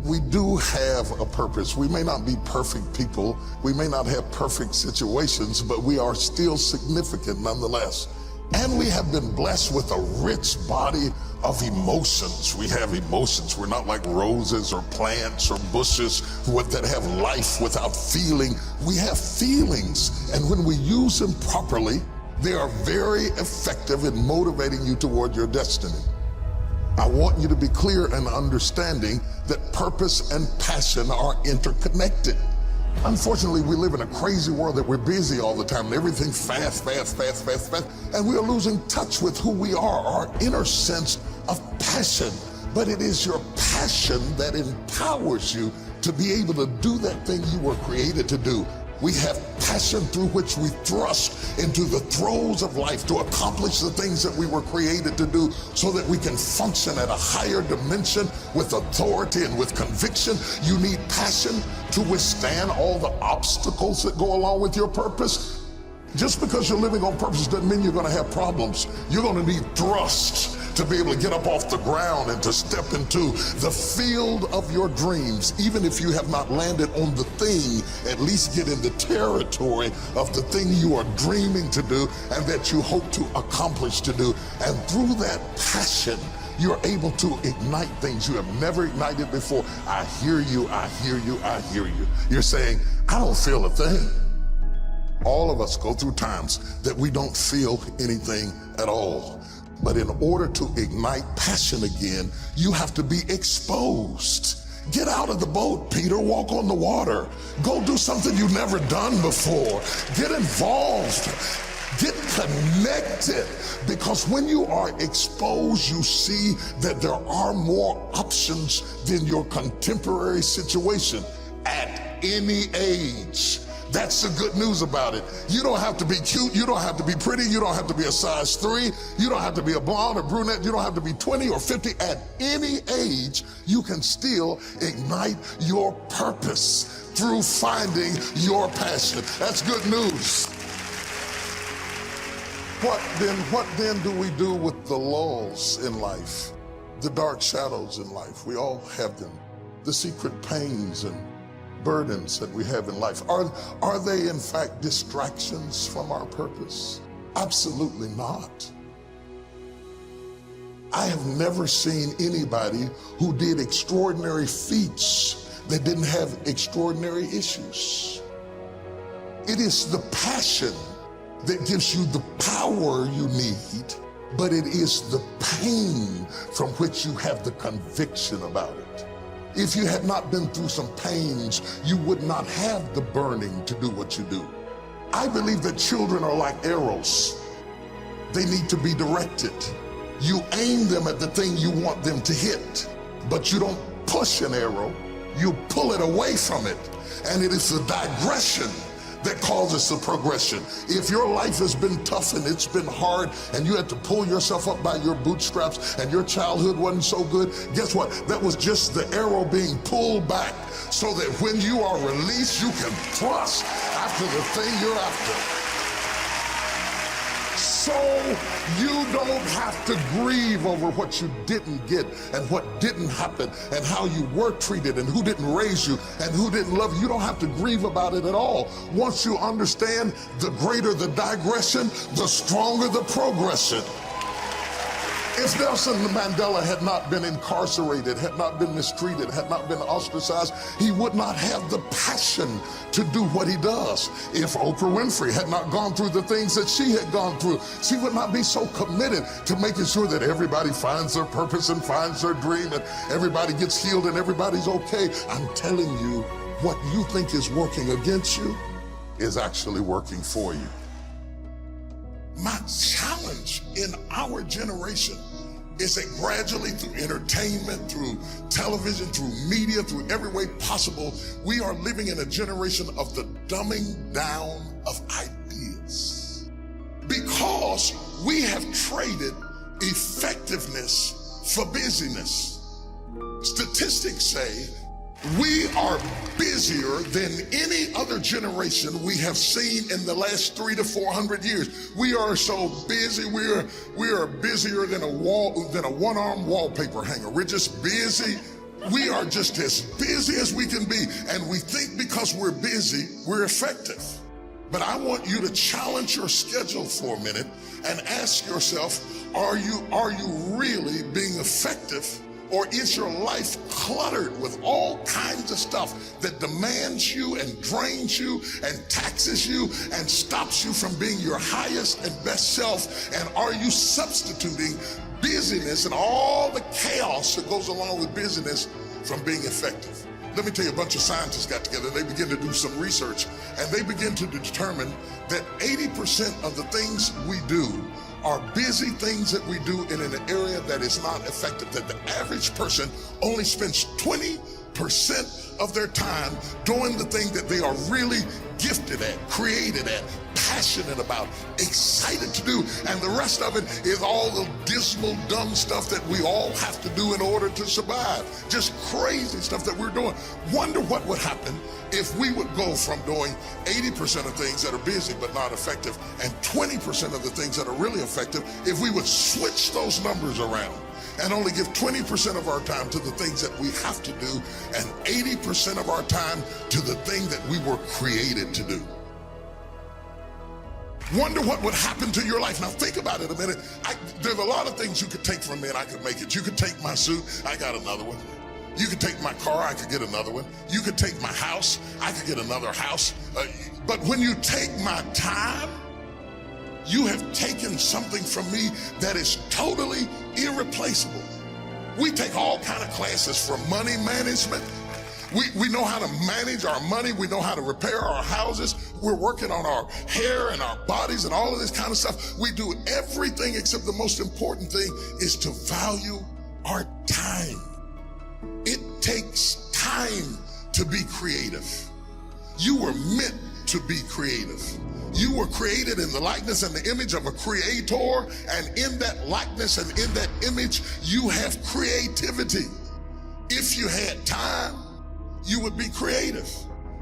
We do have a purpose. We may not be perfect people. We may not have perfect situations, but we are still significant nonetheless. And we have been blessed with a rich body of emotions. We have emotions. We're not like roses or plants or bushes that have life without feeling. We have feelings, and when we use them properly, they are very effective in motivating you toward your destiny. I want you to be clear and understanding that purpose and passion are interconnected. Unfortunately, we live in a crazy world that we're busy all the time and everything's fast, and we are losing touch with who we are, our inner sense of passion. But it is your passion that empowers you to be able to do that thing you were created to do. We have passion through which we thrust into the throes of life to accomplish the things that we were created to do so that we can function at a higher dimension with authority and with conviction. You need passion to withstand all the obstacles that go along with your purpose. Just because you're living on purpose doesn't mean you're going to have problems. You're going to need thrust to be able to get up off the ground and to step into the field of your dreams. Even if you have not landed on the thing, at least get in the territory of the thing you are dreaming to do and that you hope to accomplish to do. And through that passion, you're able to ignite things you have never ignited before. I hear you, I hear you, I hear you. You're saying, I don't feel a thing. All of us go through times that we don't feel anything at all. But in order to ignite passion again, you have to be exposed. Get out of the boat, Peter. Walk on the water. Go do something you've never done before. Get involved. Get connected. Because when you are exposed, you see that there are more options than your contemporary situation at any age. That's the good news about it. You don't have to be cute. You don't have to be pretty. You don't have to be a size 3. You don't have to be a blonde or brunette. You don't have to be 20 or 50. At any age, you can still ignite your purpose through finding your passion. That's good news. What then do we do with the lulls in life? The dark shadows in life. We all have them. The secret pains and burdens that we have in life. Are they in fact distractions from our purpose? Absolutely not. I have never seen anybody who did extraordinary feats that didn't have extraordinary issues. It is the passion that gives you the power you need, but it is the pain from which you have the conviction about it. If you had not been through some pains, you would not have the burning to do what you do. I believe that children are like arrows. They need to be directed. You aim them at the thing you want them to hit, but you don't push an arrow, you pull it away from it. And it is the digression that causes the progression. If your life has been tough and it's been hard and you had to pull yourself up by your bootstraps and your childhood wasn't so good, guess what? That was just the arrow being pulled back so that when you are released, you can thrust after the thing you're after. So you don't have to grieve over what you didn't get and what didn't happen and how you were treated and who didn't raise you and who didn't love you. You don't have to grieve about it at all. Once you understand, the greater the digression, the stronger the progression. If Nelson Mandela had not been incarcerated, had not been mistreated, had not been ostracized, he would not have the passion to do what he does. If Oprah Winfrey had not gone through the things that she had gone through, she would not be so committed to making sure that everybody finds their purpose and finds their dream and everybody gets healed and everybody's okay. I'm telling you, what you think is working against you is actually working for you. My challenge in our generation is that gradually through entertainment, through television, through media, through every way possible, we are living in a generation of the dumbing down of ideas. Because we have traded effectiveness for busyness. Statistics say we are busier than any other generation we have seen in the last 300 to 400 years. We are so busy. We are busier than a one-arm wallpaper hanger. We're just busy. We are just as busy as we can be, and we think because we're busy, we're effective. But I want you to challenge your schedule for a minute and ask yourself, are you really being effective? Or is your life cluttered with all kinds of stuff that demands you and drains you and taxes you and stops you from being your highest and best self? And are you substituting busyness and all the chaos that goes along with busyness from being effective? Let me tell you, a bunch of scientists got together, they began to do some research, and they begin to determine that 80% of the things we do are busy things that we do in an area that is not effective, that the average person only spends 20% of their time doing the thing that they are really gifted at, created at, passionate about, excited to do, and the rest of it is all the dismal, dumb stuff that we all have to do in order to survive. Just crazy stuff that we're doing. Wonder what would happen if we would go from doing 80% of things that are busy but not effective and 20% of the things that are really effective, if we would switch those numbers around and only give 20% of our time to the things that we have to do and 80% of our time to the thing that we were created to do. Wonder what would happen to your life. Now think about it a minute. There's a lot of things you could take from me and I could make it. You could take my suit, I got another one. You could take my car, I could get another one. You could take my house, I could get another house. But when you take my time, you have taken something from me that is totally irreplaceable. We take all kind of classes for money management. We know how to manage our money. We know how to repair our houses. We're working on our hair and our bodies and all of this kind of stuff. We do everything except the most important thing is to value our time. It takes time to be creative. You were meant to be creative. You were created in the likeness and the image of a creator, and in that likeness and in that image, you have creativity. If you had time, you would be creative.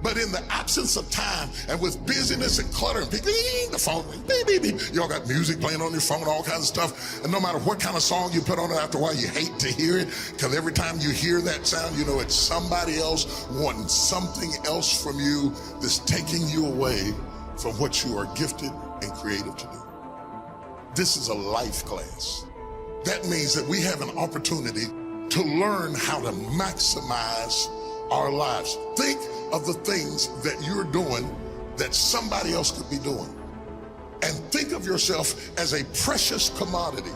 But in the absence of time and with busyness and clutter and the phone, beep, beep, beep. Y'all got music playing on your phone, all kinds of stuff. And no matter what kind of song you put on it, after a while you hate to hear it, because every time you hear that sound, you know it's somebody else wanting something else from you that's taking you away from what you are gifted and creative to do. This is a life class. That means that we have an opportunity to learn how to maximize our lives. Think of the things that you're doing that somebody else could be doing. And think of yourself as a precious commodity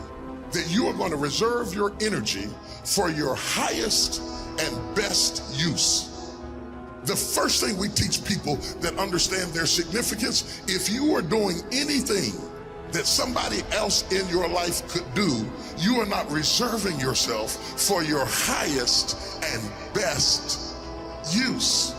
that you are going to reserve your energy for your highest and best use. The first thing we teach people that understand their significance, if you are doing anything that somebody else in your life could do, you are not reserving yourself for your highest and best use.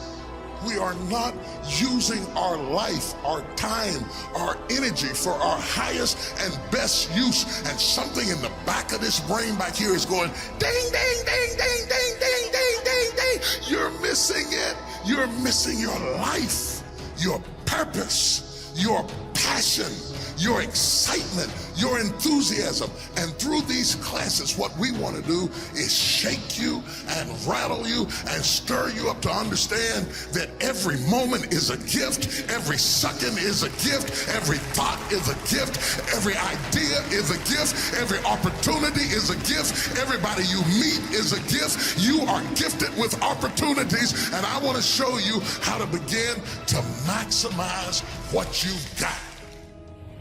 We are not using our life, our time, our energy for our highest and best use. And something in the back of this brain back here is going, ding, ding, ding, ding, ding, ding, ding, ding, ding. You're missing it. You're missing your life, your purpose, your passion, your excitement, your enthusiasm. And through these classes, what we want to do is shake you and rattle you and stir you up to understand that every moment is a gift, every second is a gift, every thought is a gift, every idea is a gift, every opportunity is a gift, everybody you meet is a gift. You are gifted with opportunities, and I want to show you how to begin to maximize what you've got.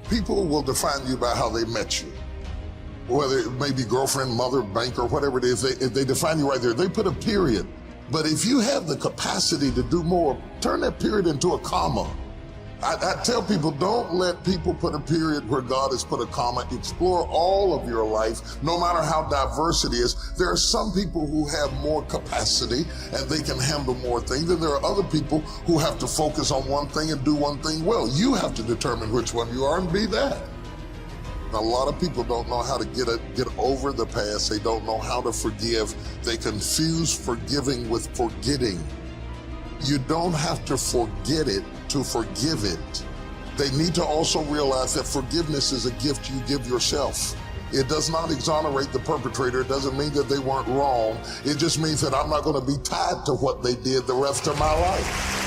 People will define you by how they met you. Whether it may be girlfriend, mother, banker, whatever it is, they define you right there. They put a period. But if you have the capacity to do more, turn that period into a comma. I tell people, don't let people put a period where God has put a comma. Explore all of your life, no matter how diverse it is. There are some people who have more capacity and they can handle more things, and there are other people who have to focus on one thing and do one thing well. You have to determine which one you are and be that. A lot of people don't know how to get over the past. They don't know how to forgive. They confuse forgiving with forgetting. You don't have to forget it to forgive it. They need to also realize that forgiveness is a gift you give yourself. It does not exonerate the perpetrator. It doesn't mean that they weren't wrong. It just means that I'm not going to be tied to what they did the rest of my life.